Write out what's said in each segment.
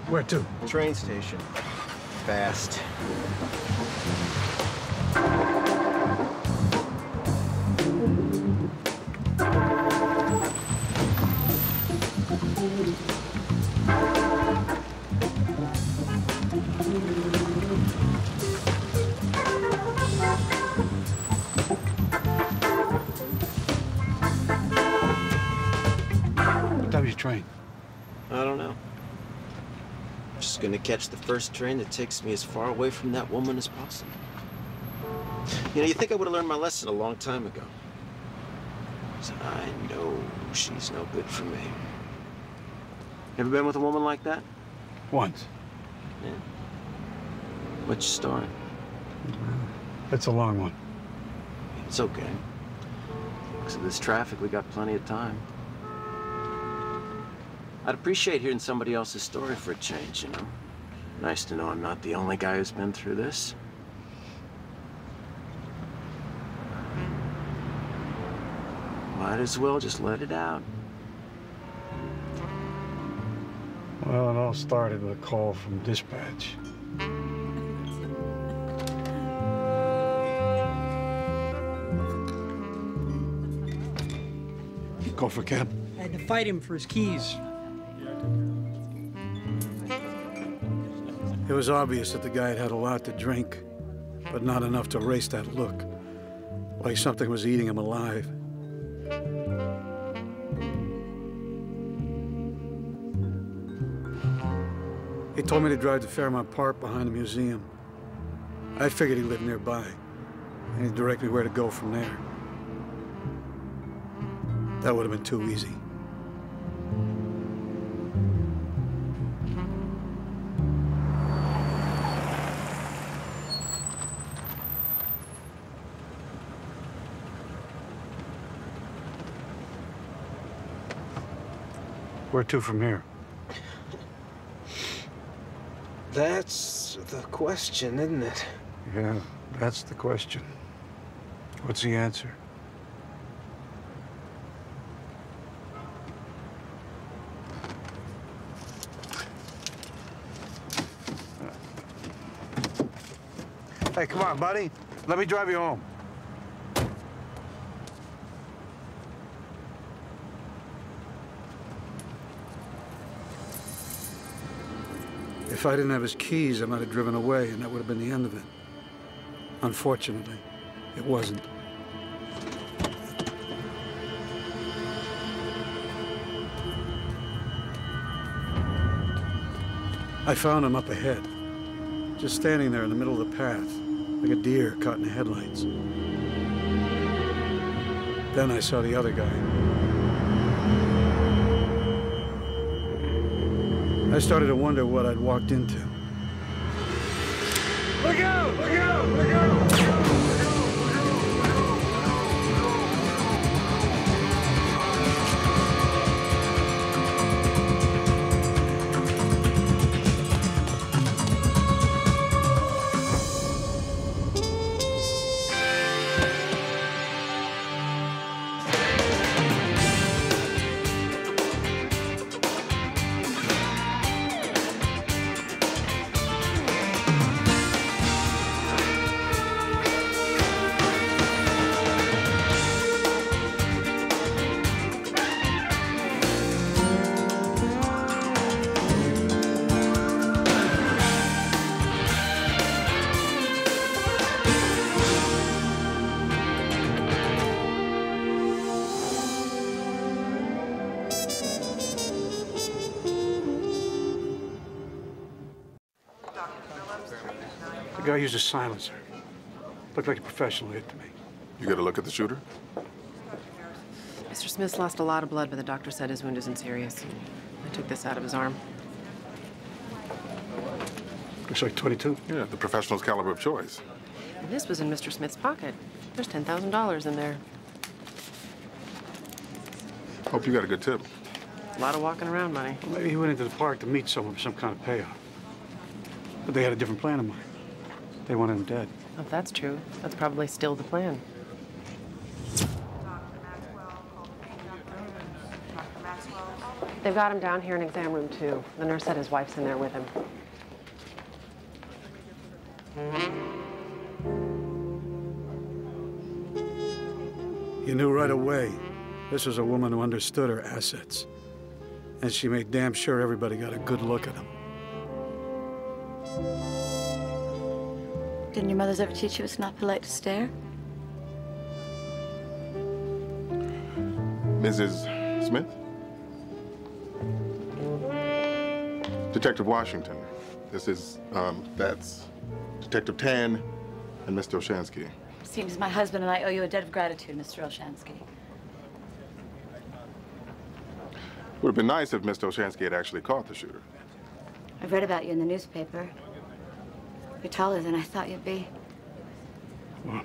Where to? Train station. Fast. What time is your train? I don't know. Just gonna catch the first train that takes me as far away from that woman as possible. You know, you think I would have learned my lesson a long time ago. So I know she's no good for me. Ever been with a woman like that? Once. Yeah. What's your story? It's a long one. It's okay. Because of this traffic, we got plenty of time. I'd appreciate hearing somebody else's story for a change, you know? Nice to know I'm not the only guy who's been through this. Might as well just let it out. Well, it all started with a call from dispatch. Call for cab. I had to fight him for his keys. It was obvious that the guy had had a lot to drink, but not enough to erase that look, like something was eating him alive. He told me to drive to Fairmount Park behind the museum. I figured he lived nearby, and he'd direct me where to go from there. That would have been too easy. Where to from here? That's the question, isn't it? Yeah, that's the question. What's the answer? Hey, come on, buddy. Let me drive you home. If I didn't have his keys, I might have driven away, and that would have been the end of it. Unfortunately, it wasn't. I found him up ahead, just standing there in the middle of the path, like a deer caught in the headlights. Then I saw the other guy. I started to wonder what I'd walked into. Look out! Look out! Look out! The guy used a silencer. Looked like a professional hit to me. You got a look at the shooter? Mr. Smith's lost a lot of blood, but the doctor said his wound isn't serious. I took this out of his arm. Looks like 22. Yeah, the professional's caliber of choice. And this was in Mr. Smith's pocket. There's $10,000 in there. Hope you got a good tip. A lot of walking around money. Well, maybe he went into the park to meet someone for some kind of payoff. But they had a different plan in mind. They wanted him dead. If that's true, that's probably still the plan. They've got him down here in exam room 2. The nurse said his wife's in there with him. You knew right away this was a woman who understood her assets. And she made damn sure everybody got a good look at him. Didn't your mothers ever teach you it's not polite to stare? Mrs. Smith? Detective Washington. This is, that's Detective Tan and Mr. Olshansky. Seems my husband and I owe you a debt of gratitude, Mr. Olshansky. Would have been nice if Mr. Olshansky had actually caught the shooter. I've read about you in the newspaper. You're taller than I thought you'd be. Well,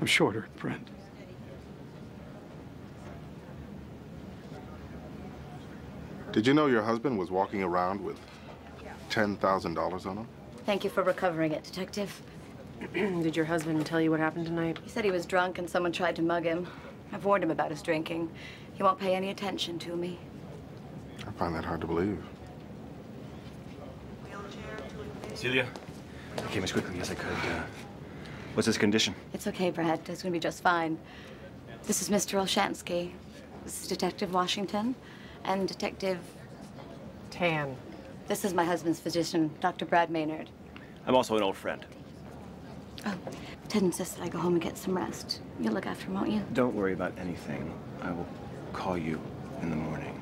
I'm shorter, friend. Did you know your husband was walking around with $10,000 on him? Thank you for recovering it, Detective. Did your husband tell you what happened tonight? He said he was drunk and someone tried to mug him. I've warned him about his drinking. He won't pay any attention to me. I find that hard to believe. Celia? I came as quickly as I could. What's his condition? It's okay, Brad. It's gonna be just fine. This is Mr. Olshansky. This is Detective Washington and Detective Tan. This is my husband's physician, Dr. Brad Maynard. I'm also an old friend. Oh, Ted insists that I go home and get some rest. You'll look after him, won't you? Don't worry about anything. I will call you in the morning.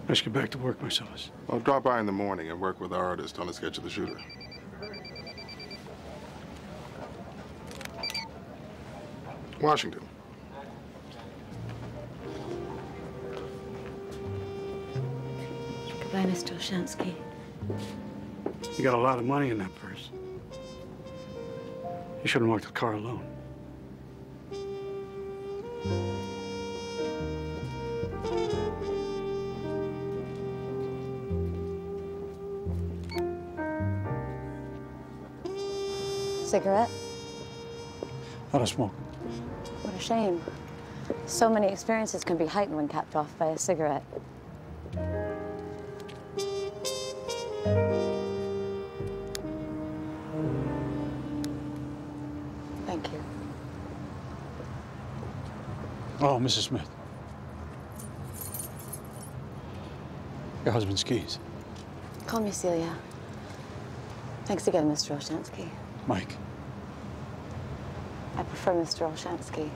I should get back to work, Marcellus. I'll drop by in the morning and work with our artist on a sketch of the shooter. Washington. Goodbye, Mr. Olshansky. You got a lot of money in that purse. You shouldn't walk the car alone. Cigarette? I don't smoke. What a shame. So many experiences can be heightened when capped off by a cigarette. Thank you. Oh, Mrs. Smith. Your husband's keys. Call me Celia. Thanks again, Mr. Olshansky. Mike. I prefer Mr. Olshansky.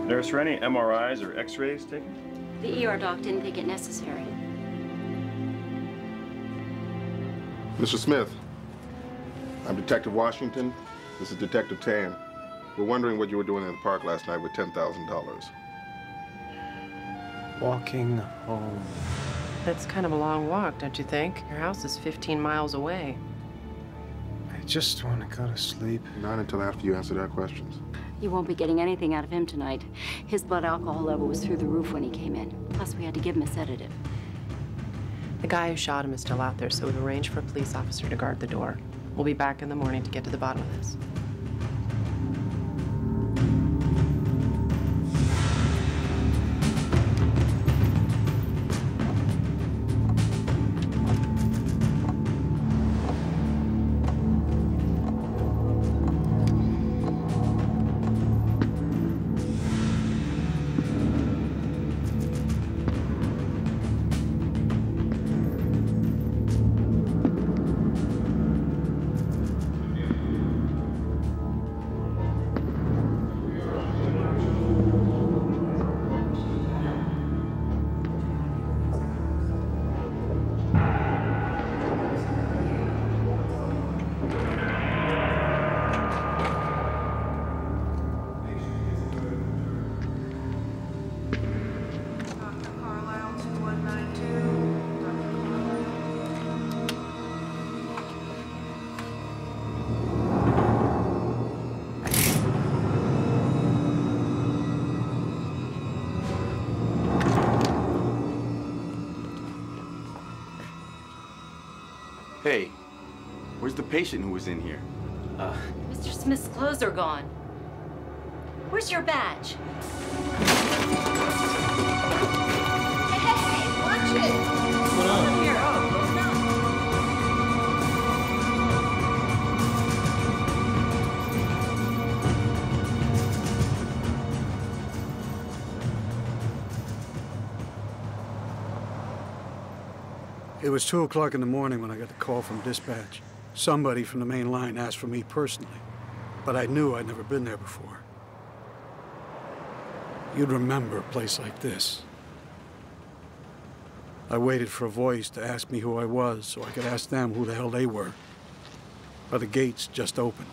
Nurse, were any MRIs or X-rays taken? The ER doc didn't think it necessary. Mr. Smith, I'm Detective Washington. This is Detective Tan. We're wondering what you were doing in the park last night with $10,000. Walking home. That's kind of a long walk, don't you think? Your house is 15 miles away. I just want to go to sleep. Not until after you answered our questions. You won't be getting anything out of him tonight. His blood alcohol level was through the roof when he came in. Plus, we had to give him a sedative. The guy who shot him is still out there, so we've arranged for a police officer to guard the door. We'll be back in the morning to get to the bottom of this. Hey, where's the patient who was in here? Mr. Smith's clothes are gone. Where's your badge? Hey, watch it! What's going on? Here, close now. It was 2 o'clock in the morning when I got the call from dispatch. Somebody from the main line asked for me personally, but I knew I'd never been there before. You'd remember a place like this. I waited for a voice to ask me who I was so I could ask them who the hell they were. But the gates just opened.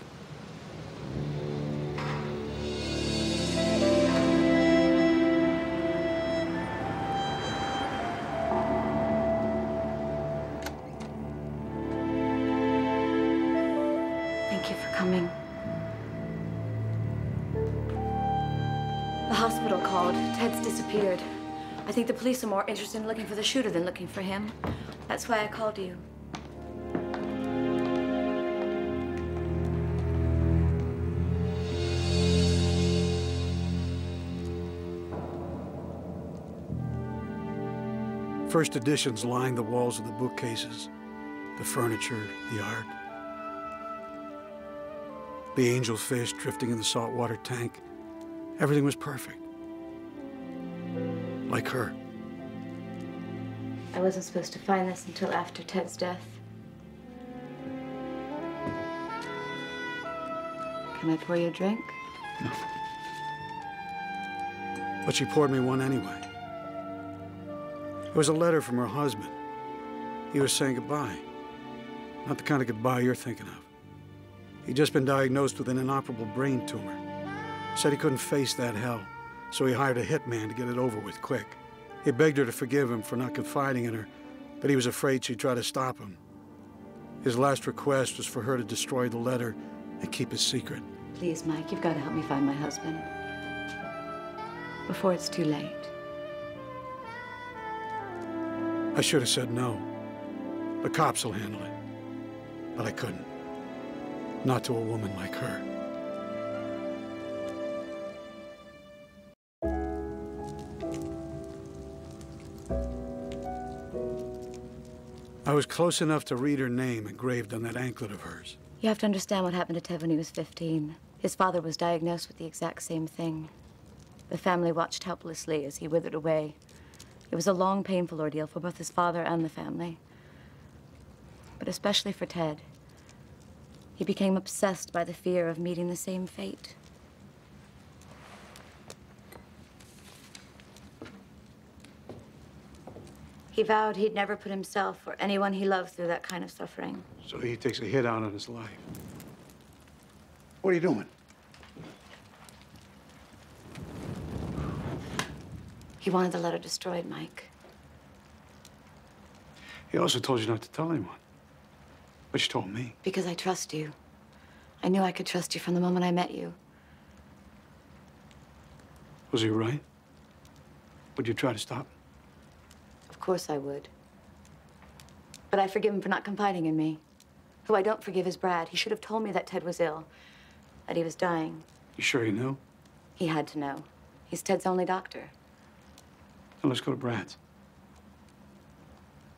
Thank you for coming. The hospital called. Ted's disappeared. I think the police are more interested in looking for the shooter than looking for him. That's why I called you. First editions lined the walls of the bookcases, the furniture, the art. The angelfish drifting in the saltwater tank. Everything was perfect. Like her. I wasn't supposed to find this until after Ted's death. Can I pour you a drink? No. But she poured me one anyway. It was a letter from her husband. He was saying goodbye. Not the kind of goodbye you're thinking of. He'd just been diagnosed with an inoperable brain tumor. Said he couldn't face that hell, so he hired a hitman to get it over with quick. He begged her to forgive him for not confiding in her, but he was afraid she'd try to stop him. His last request was for her to destroy the letter and keep his secret. Please, Mike, you've got to help me find my husband. Before it's too late. I should have said no. The cops will handle it. But I couldn't. Not to a woman like her. I was close enough to read her name engraved on that anklet of hers. You have to understand what happened to Ted when he was 15. His father was diagnosed with the exact same thing. The family watched helplessly as he withered away. It was a long, painful ordeal for both his father and the family. But especially for Ted. He became obsessed by the fear of meeting the same fate. He vowed he'd never put himself or anyone he loved through that kind of suffering. So he takes a hit out on his life. What are you doing? He wanted the letter destroyed, Mike. He also told you not to tell anyone. But you told me. Because I trust you. I knew I could trust you from the moment I met you. Was he right? Would you try to stop him? Of course I would. But I forgive him for not confiding in me. Who I don't forgive is Brad. He should have told me that Ted was ill, that he was dying. You sure he knew? He had to know. He's Ted's only doctor. Then let's go to Brad's.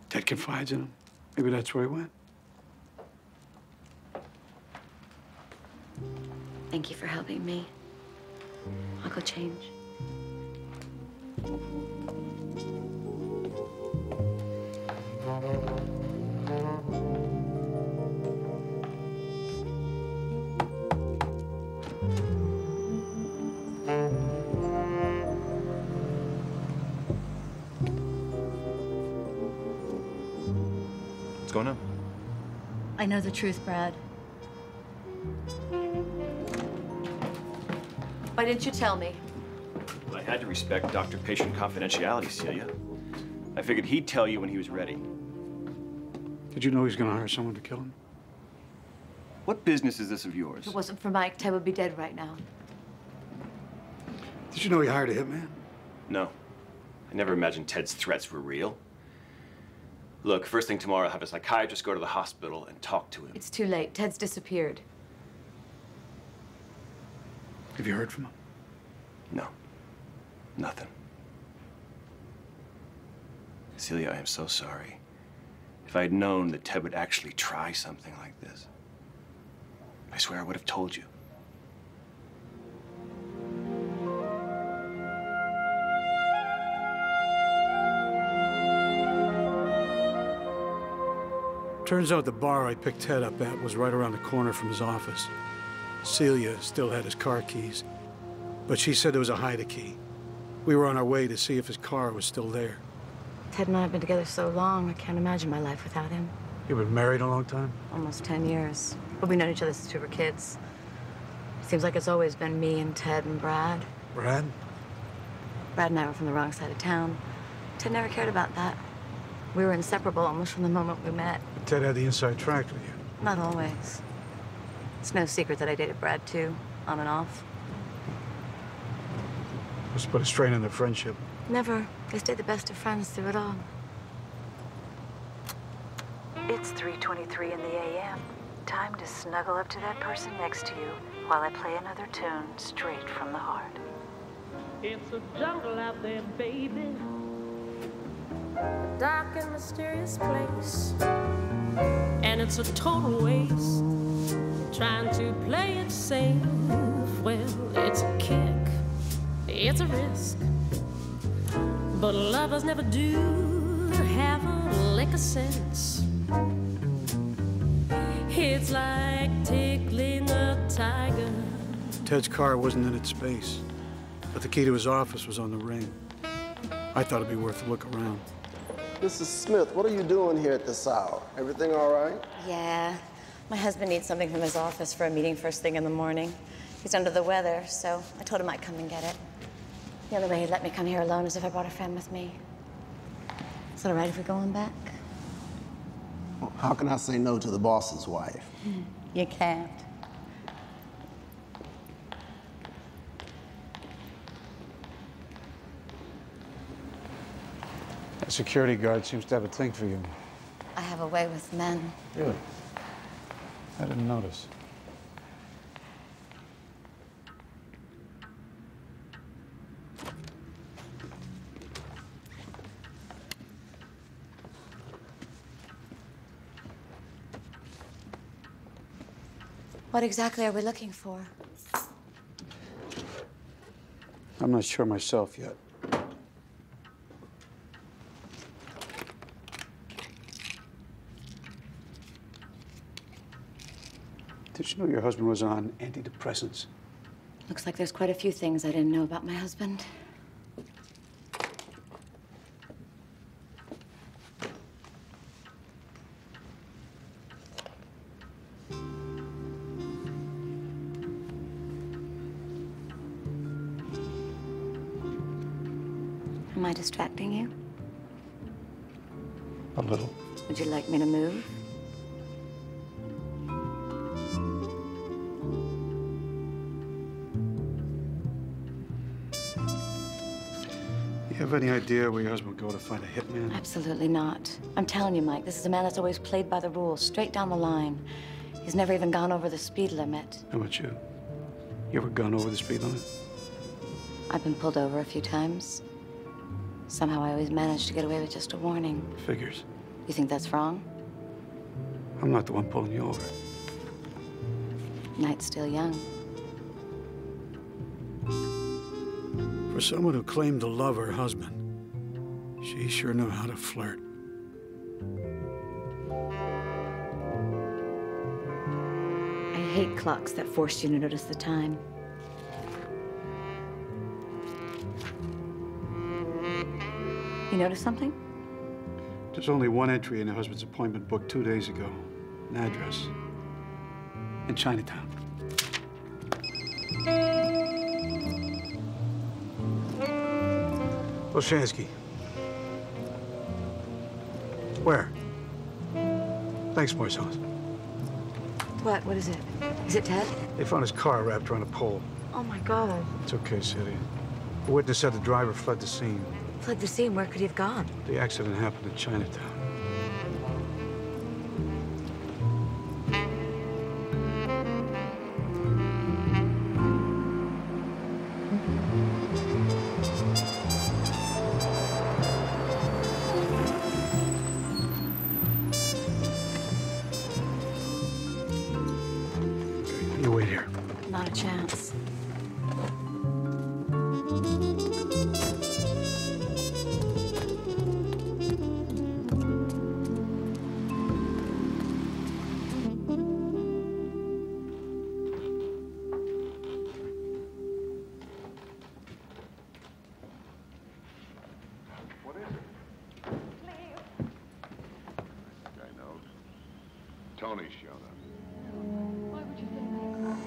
Ted confides in him. Maybe that's where he went. Thank you for helping me. I'll go change. What's going on? I know the truth, Brad. Why didn't you tell me? Well, I had to respect doctor-patient confidentiality, Celia. I figured he'd tell you when he was ready. Did you know he was going to hire someone to kill him? What business is this of yours? If it wasn't for Mike, Ted would be dead right now. Did you know he hired a hitman? No. I never imagined Ted's threats were real. Look, first thing tomorrow, I'll have a psychiatrist go to the hospital and talk to him. It's too late. Ted's disappeared. Have you heard from him? No. Nothing. Celia, I am so sorry. If I had known that Ted would actually try something like this, I swear I would have told you. Turns out the bar I picked Ted up at was right around the corner from his office. Celia still had his car keys, but she said there was a hide-a-key. We were on our way to see if his car was still there. Ted and I have been together so long, I can't imagine my life without him. You've been married a long time? Almost 10 years. But we've known each other since we were kids. Seems like it's always been me and Ted and Brad. Brad? Brad and I were from the wrong side of town. Ted never cared about that. We were inseparable almost from the moment we met. But Ted had the inside track with you. Not always. It's no secret that I dated Brad, too, on and off. Must put a strain on their friendship. Never. They stayed the best of friends through it all. It's 3:23 in the a.m. Time to snuggle up to that person next to you while I play another tune straight from the heart. It's a jungle out there, baby. A dark and mysterious place. And it's a total waste trying to play it safe. Well, it's a kick, it's a risk. But lovers never do have a lick of sense. It's like tickling a tiger. Ted's car wasn't in its space, but the key to his office was on the ring. I thought it'd be worth a look around. Mrs. Smith, what are you doing here at this hour? Everything all right? Yeah. My husband needs something from his office for a meeting first thing in the morning. He's under the weather, so I told him I'd come and get it. The only way he'd let me come here alone is if I brought a friend with me. Is it all right if we go on back? Well, how can I say no to the boss's wife? You can't. That security guard seems to have a thing for you. I have a way with men. Really? I didn't notice. What exactly are we looking for? I'm not sure myself yet. Did you know your husband was on antidepressants? Looks like there's quite a few things I didn't know about my husband. Am I distracting you? A little. Would you like me to move? You have any idea where your husband would go to find a hitman? Absolutely not. I'm telling you, Mike, this is a man that's always played by the rules, straight down the line. He's never even gone over the speed limit. How about you? You ever gone over the speed limit? I've been pulled over a few times. Somehow I always manage to get away with just a warning. Figures. You think that's wrong? I'm not the one pulling you over. Night's still young. For someone who claimed to love her husband, she sure knew how to flirt. I hate clocks that force you to notice the time. You notice something? There's only one entry in her husband's appointment book 2 days ago. An address. In Chinatown. Olshansky. Where? Thanks, Moises. What? What is it? Is it Ted? They found his car wrapped around a pole. Oh, my God. It's okay, Celia. The witness said the driver fled the scene. Fled the scene. Where could he have gone? The accident happened in Chinatown. Right here. Not a chance. Tony's shown up. Why would you think that?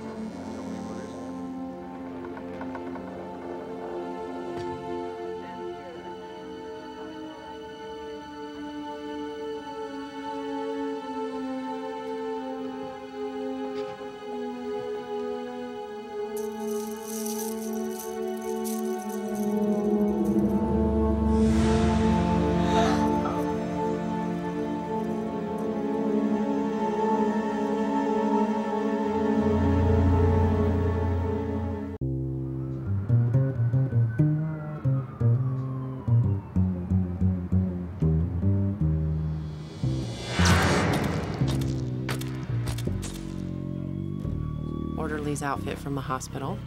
Orderly's outfit from the hospital.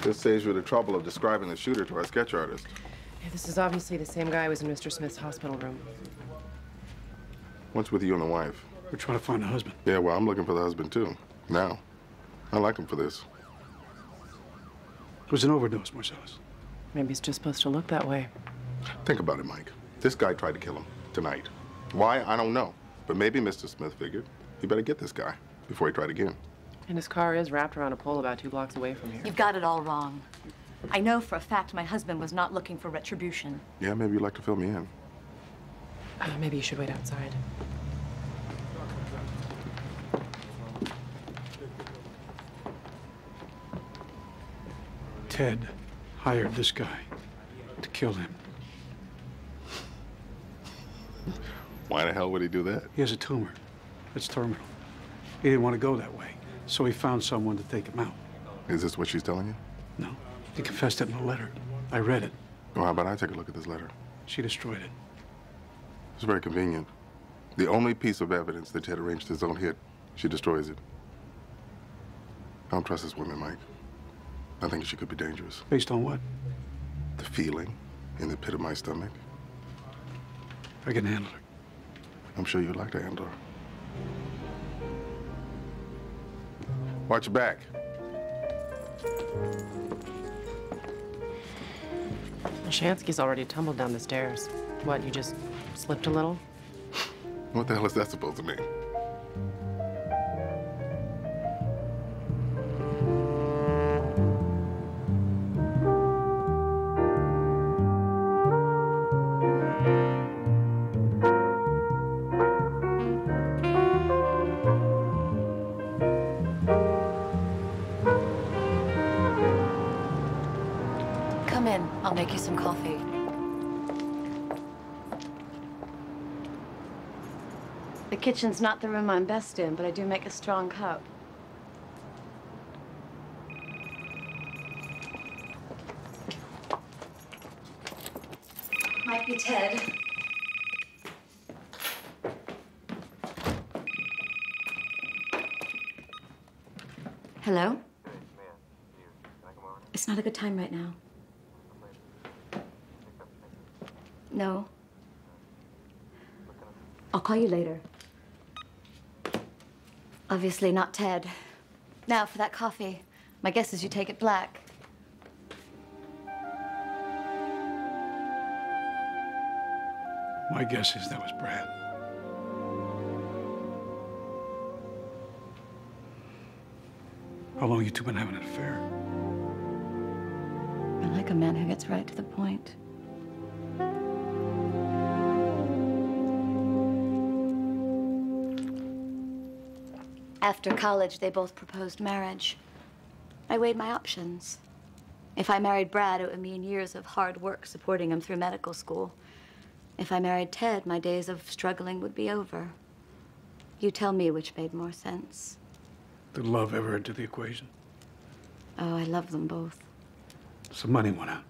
This saves you the trouble of describing the shooter to our sketch artist. Yeah, this is obviously the same guy who was in Mr. Smith's hospital room. What's with you and the wife? We're trying to find the husband. Yeah, well, I'm looking for the husband, too. Now. I like him for this. It was an overdose, Marcellus. Maybe he's just supposed to look that way. Think about it, Mike. This guy tried to kill him tonight. Why? I don't know. But maybe Mr. Smith figured he better get this guy before he tried again. And his car is wrapped around a pole about 2 blocks away from here. You've got it all wrong. I know for a fact my husband was not looking for retribution. Yeah, maybe you'd like to fill me in. Maybe you should wait outside. Ted hired this guy to kill him. Why the hell would he do that? He has a tumor. It's terminal. He didn't want to go that way, so he found someone to take him out. Is this what she's telling you? No. He confessed it in a letter. I read it. Well, how about I take a look at this letter? She destroyed it. It's very convenient. The only piece of evidence that Ted arranged his own hit, she destroys it. I don't trust this woman, Mike. I think she could be dangerous. Based on what? The feeling in the pit of my stomach. I can handle her. I'm sure you'd like to handle her. Watch your back. Shansky's already tumbled down the stairs. What, you just slipped a little? What the hell is that supposed to mean? Come in. I'll make you some coffee. The kitchen's not the room I'm best in, but I do make a strong cup. Might be Ted. Hello? It's not a good time right now. No. I'll call you later. Obviously not Ted. Now, for that coffee, my guess is you take it black. My guess is that was Brad. How long you two been having an affair? I like a man who gets right to the point. After college, they both proposed marriage. I weighed my options. If I married Brad, it would mean years of hard work supporting him through medical school. If I married Ted, my days of struggling would be over. You tell me which made more sense. Did love ever enter the equation? Oh, I love them both. So money went out.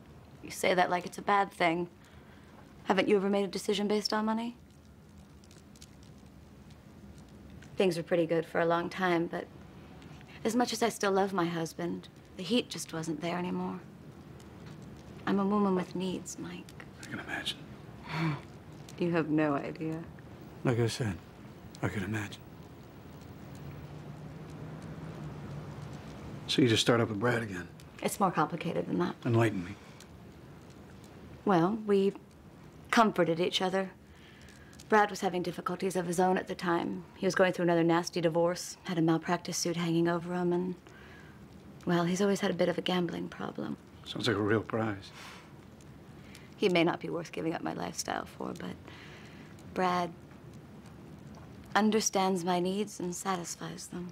You say that like it's a bad thing. Haven't you ever made a decision based on money? Things were pretty good for a long time, but as much as I still love my husband, the heat just wasn't there anymore. I'm a woman with needs, Mike. I can imagine. You have no idea. Like I said, I can imagine. So you just start up with Brad again? It's more complicated than that. Enlighten me. Well, we comforted each other. Brad was having difficulties of his own at the time. He was going through another nasty divorce, had a malpractice suit hanging over him, and, well, he's always had a bit of a gambling problem. Sounds like a real prize. He may not be worth giving up my lifestyle for, but Brad understands my needs and satisfies them.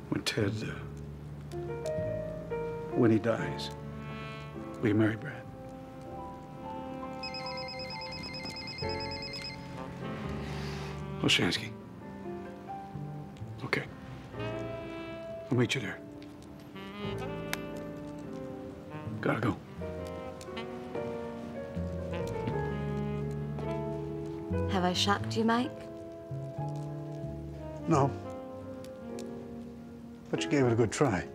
When Ted, when he dies, will you marry Brad? Olshansky. Okay. I'll meet you there. Gotta go. Have I shocked you, Mike? No. But you gave it a good try.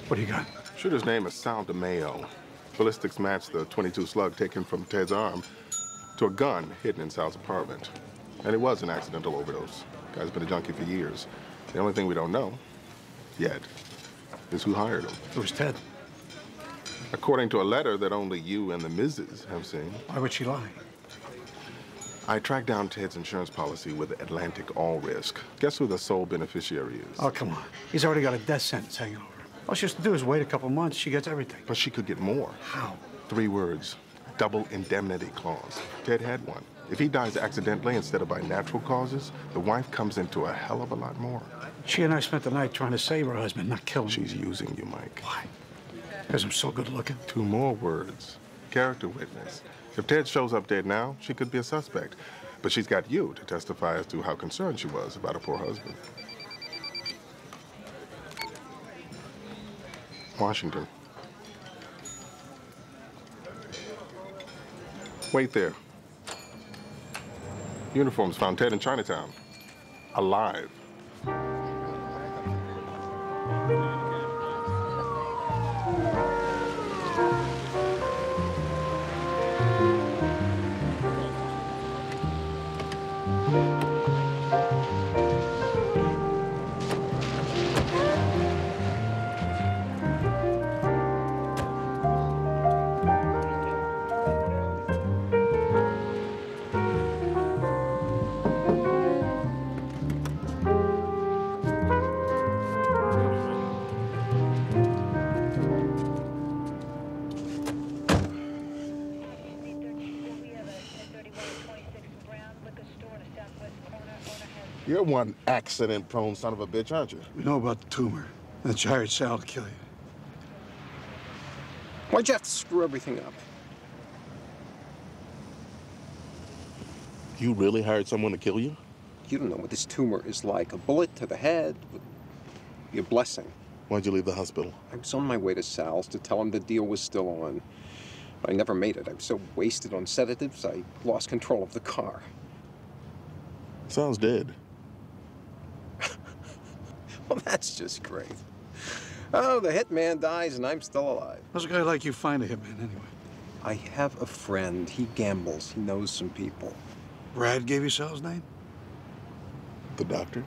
What do you got? Shooter's name is Sal DeMayo. Ballistics matched the .22 slug taken from Ted's arm to a gun hidden in Sal's apartment. And it was an accidental overdose. Guy's been a junkie for years. The only thing we don't know, yet, is who hired him. It was Ted. According to a letter that only you and the Mrs. have seen. Why would she lie? I tracked down Ted's insurance policy with Atlantic All Risk. Guess who the sole beneficiary is? Oh, come on. He's already got a death sentence hanging over him. All she has to do is wait a couple months. She gets everything. But she could get more. How? 3 words. Double indemnity clause. Ted had one. If he dies accidentally instead of by natural causes, the wife comes into a hell of a lot more. She and I spent the night trying to save her husband, not kill him. She's using you, Mike. Why? Because I'm so good looking. 2 more words. Character witness. If Ted shows up dead now, she could be a suspect. But she's got you to testify as to how concerned she was about her poor husband. Washington. Wait there. Uniforms found Ted in Chinatown. Alive. You're one accident-prone son of a bitch, aren't you? We know about the tumor. That you hired Sal to kill you. Why'd you have to screw everything up? You really hired someone to kill you? You don't know what this tumor is like. A bullet to the head, your blessing. Why'd you leave the hospital? I was on my way to Sal's to tell him the deal was still on. But I never made it. I was so wasted on sedatives, I lost control of the car. Sal's dead. Well, that's just great. Oh, the hitman dies and I'm still alive. How's a guy like you find a hitman anyway? I have a friend. He gambles. He knows some people. Brad gave you Sal's name? The doctor?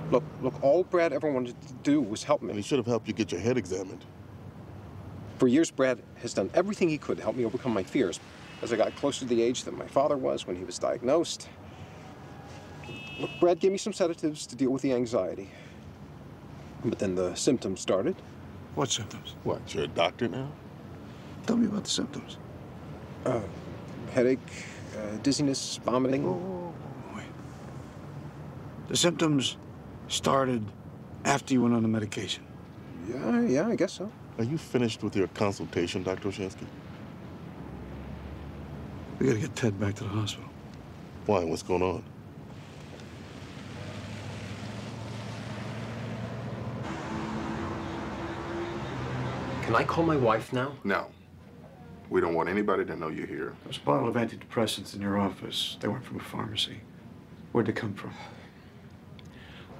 Look, all Brad ever wanted to do was help me. And he should have helped you get your head examined. For years, Brad has done everything he could to help me overcome my fears. As I got closer to the age that my father was when he was diagnosed, Look, Brad gave me some sedatives to deal with the anxiety. But then the symptoms started. What symptoms? What, you're a doctor now? Tell me about the symptoms. Headache, dizziness, vomiting. Oh, wait. The symptoms started after you went on the medication? Yeah, I guess so. Are you finished with your consultation, Dr. Oshansky? We gotta get Ted back to the hospital. Why? What's going on? Can I call my wife now? No. We don't want anybody to know you're here. There's a bottle of antidepressants in your office. They weren't from a pharmacy. Where'd they come from?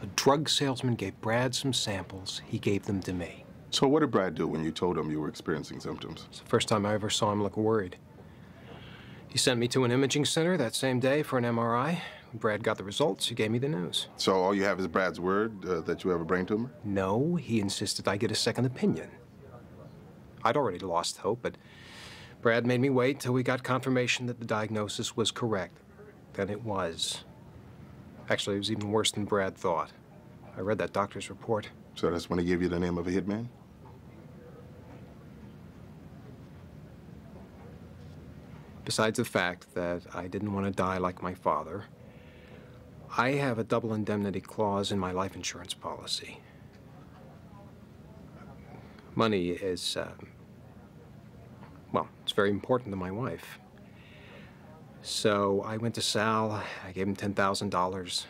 A drug salesman gave Brad some samples. He gave them to me. So what did Brad do when you told him you were experiencing symptoms? It's the first time I ever saw him look worried. He sent me to an imaging center that same day for an MRI. When Brad got the results, he gave me the news. So all you have is Brad's word that you have a brain tumor? No, he insisted I get a second opinion. I'd already lost hope, but Brad made me wait till we got confirmation that the diagnosis was correct. Then it was. Actually, it was even worse than Brad thought. I read that doctor's report. So that's when he gave you the name of a hitman? Besides the fact that I didn't want to die like my father, I have a double indemnity clause in my life insurance policy. Money is, well, it's very important to my wife. So I went to Sal, I gave him $10,000,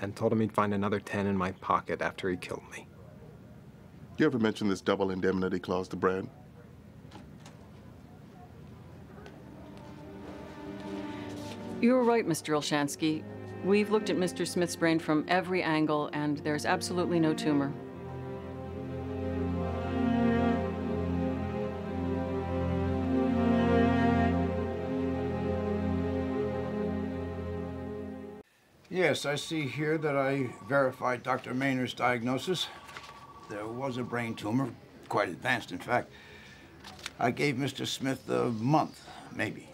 and told him he'd find another 10 in my pocket after he killed me. You ever mention this double indemnity clause to Brad? You were right, Mr. Olshansky. We've looked at Mr. Smith's brain from every angle, and there's absolutely no tumor. Yes, I see here that I verified Dr. Maynard's diagnosis. There was a brain tumor, quite advanced, in fact. I gave Mr. Smith a month, maybe.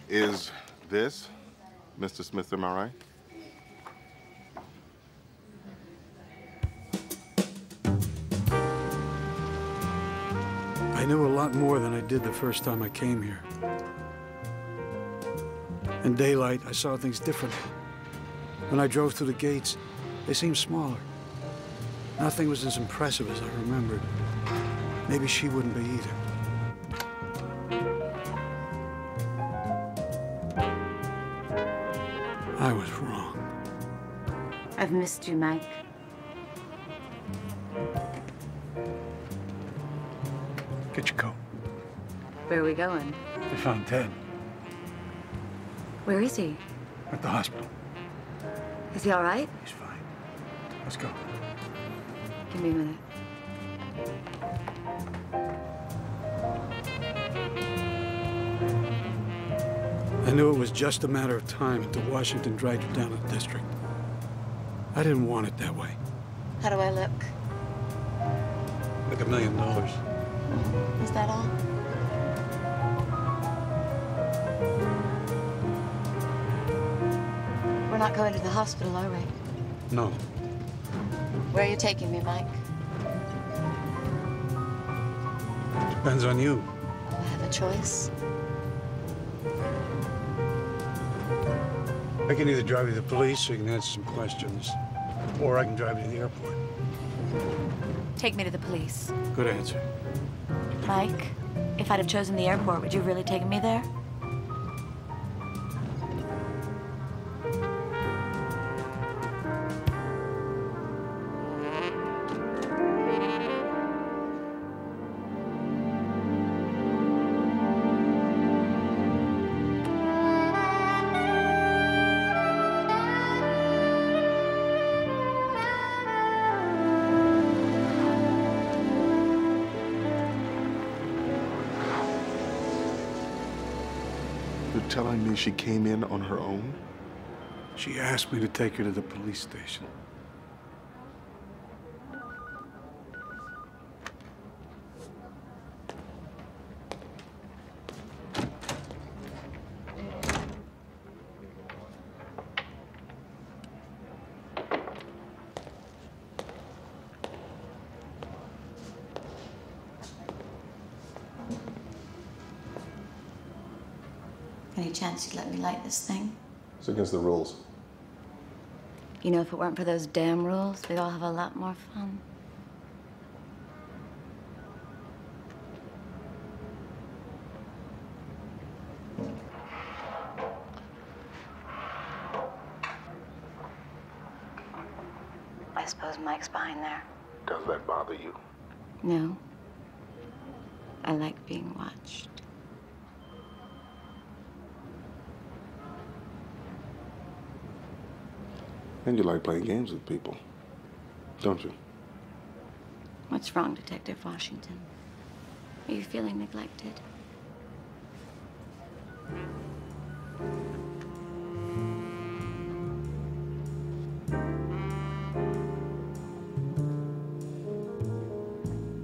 Is this Mr. Smith's MRI? I knew a lot more than I did the first time I came here. In daylight, I saw things differently. When I drove through the gates, they seemed smaller. Nothing was as impressive as I remembered. Maybe she wouldn't be either. I was wrong. I've missed you, Mike. Get your coat. Where are we going? They found Ted Where is he? at the hospital. Is he all right? He's fine. Let's go. Give me a minute. I knew it was just a matter of time until Washington dragged her down to the district. I didn't want it that way. How do I look? Like $1 million. Is that all? We're not going to the hospital, are we? No. Where are you taking me, Mike? Depends on you. Do I have a choice? I can either drive you to the police so you can answer some questions, or I can drive you to the airport. Take me to the police. Good answer. Mike, if I'd have chosen the airport, would you have really taken me there? You're telling me she came in on her own? She asked me to take her to the police station. Any chance you'd let me light this thing? It's against the rules. You know, if it weren't for those damn rules, we'd all have a lot more fun. I suppose Mike's behind there. Does that bother you? No. I like being watched. And you like playing games with people, don't you? What's wrong, Detective Washington? Are you feeling neglected?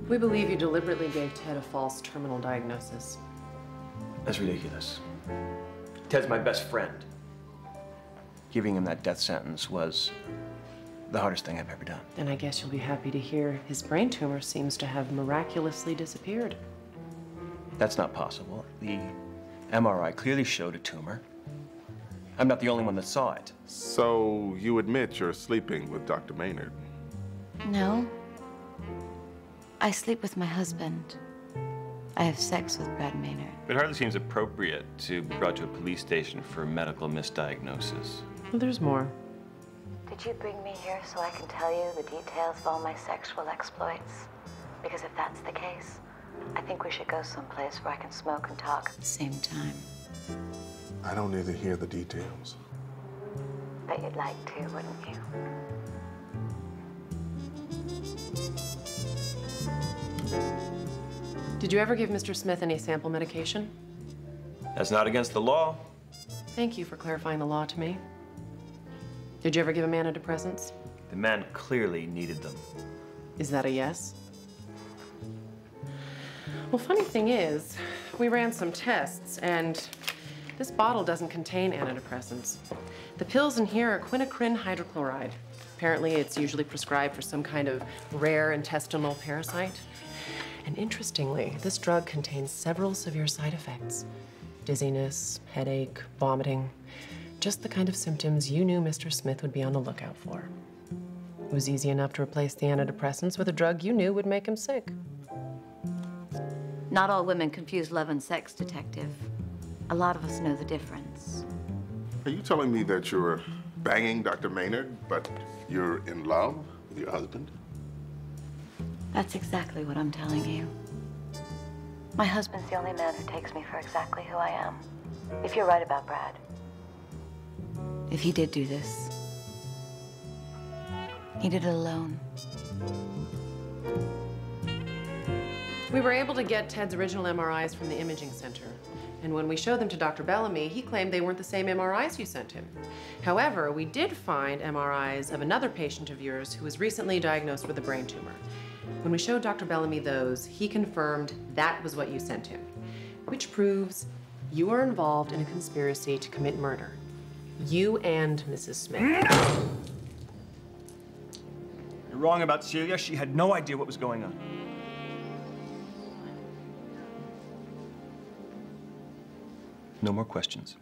We believe you deliberately gave Ted a false terminal diagnosis. That's ridiculous. Ted's my best friend. Giving him that death sentence was the hardest thing I've ever done. And I guess you'll be happy to hear his brain tumor seems to have miraculously disappeared. That's not possible. The MRI clearly showed a tumor. I'm not the only one that saw it. So you admit you're sleeping with Dr. Maynard? No. I sleep with my husband. I have sex with Brad Maynard. It hardly seems appropriate to be brought to a police station for a medical misdiagnosis. Well, there's more. Did you bring me here so I can tell you the details of all my sexual exploits? Because if that's the case, I think we should go someplace where I can smoke and talk at the same time. I don't need to hear the details. Bet you'd like to, wouldn't you? Did you ever give Mr. Smith any sample medication? That's not against the law. Thank you for clarifying the law to me. Did you ever give him antidepressants? The man clearly needed them. Is that a yes? Well, funny thing is, we ran some tests, and this bottle doesn't contain antidepressants. The pills in here are quinacrine hydrochloride. Apparently, it's usually prescribed for some kind of rare intestinal parasite. And interestingly, this drug contains several severe side effects. Dizziness, headache, vomiting. Just the kind of symptoms you knew Mr. Smith would be on the lookout for. It was easy enough to replace the antidepressants with a drug you knew would make him sick. Not all women confuse love and sex, Detective. A lot of us know the difference. Are you telling me that you're banging Dr. Maynard, but you're in love with your husband? That's exactly what I'm telling you. My husband's the only man who takes me for exactly who I am. If you're right about Brad. If he did do this, he did it alone. We were able to get Ted's original MRIs from the imaging center. And when we showed them to Dr. Bellamy, he claimed they weren't the same MRIs you sent him. However, we did find MRIs of another patient of yours who was recently diagnosed with a brain tumor. When we showed Dr. Bellamy those, he confirmed that was what you sent him, which proves you are involved in a conspiracy to commit murder. You and Mrs. Smith. You're wrong about Celia. She had no idea what was going on. No more questions.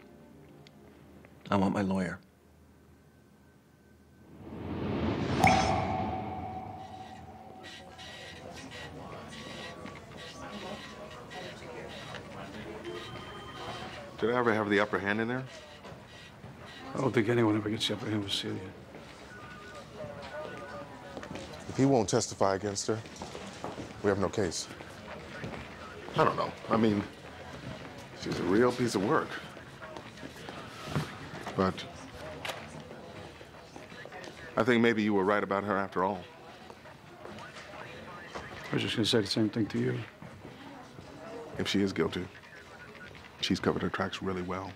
I want my lawyer. Did I ever have the upper hand in there? I don't think anyone ever gets the upper hand with Celia. If he won't testify against her, we have no case. I don't know. I mean, she's a real piece of work. But I think maybe you were right about her after all. I was just going to say the same thing to you. If she is guilty, she's covered her tracks really well.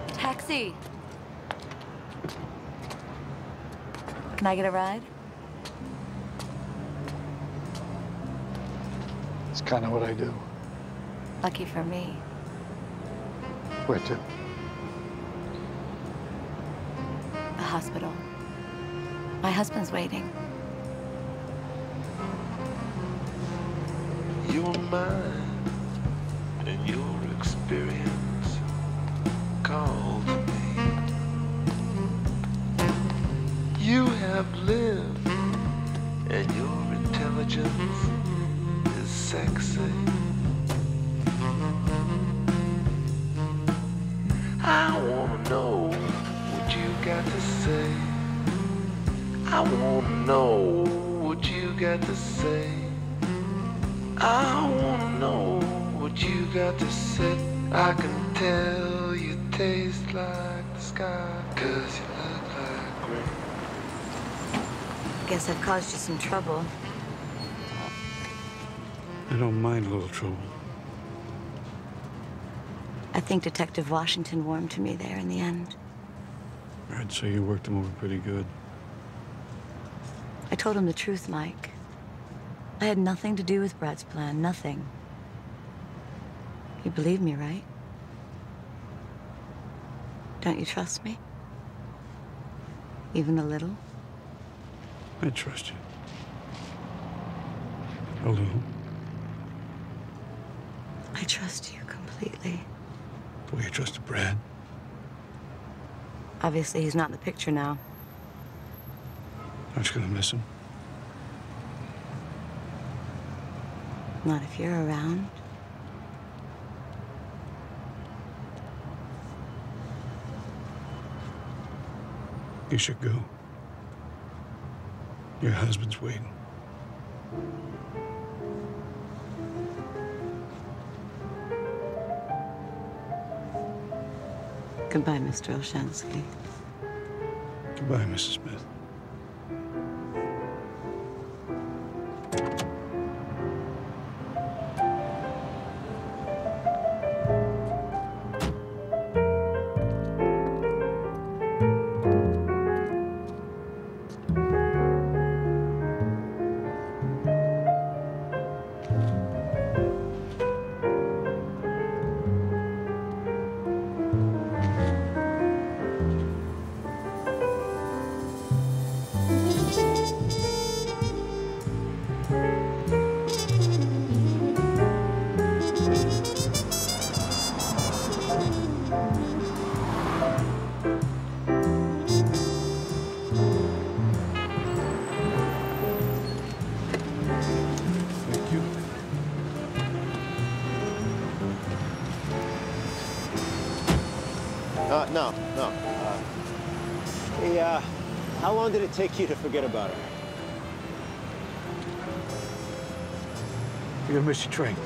Taxi. Can I get a ride? It's kind of what I do. Lucky for me. Where to? The hospital. My husband's waiting. your mind and your experience call to me. You have lived and your intelligence is sexy. I wanna know what you got to say. I wanna know what you got to say. I wanna know what you got to say. I can tell you taste like the sky, 'cause you look like rain. Guess I've caused you some trouble. I don't mind a little trouble. I think Detective Washington warmed to me there in the end. I'd say you worked him over pretty good. I told him the truth, Mike. I had nothing to do with Brad's plan, nothing. You believe me, right? Don't you trust me? Even a little? I trust you. A little. I trust you completely. The way you trusted Brad. Obviously, he's not in the picture now. Aren't you gonna miss him? Not if you're around. You should go. Your husband's waiting. Goodbye, Mr. Olshansky. Goodbye, Mrs. Smith. No. Hey, how long did it take you to forget about her? You're gonna miss your train.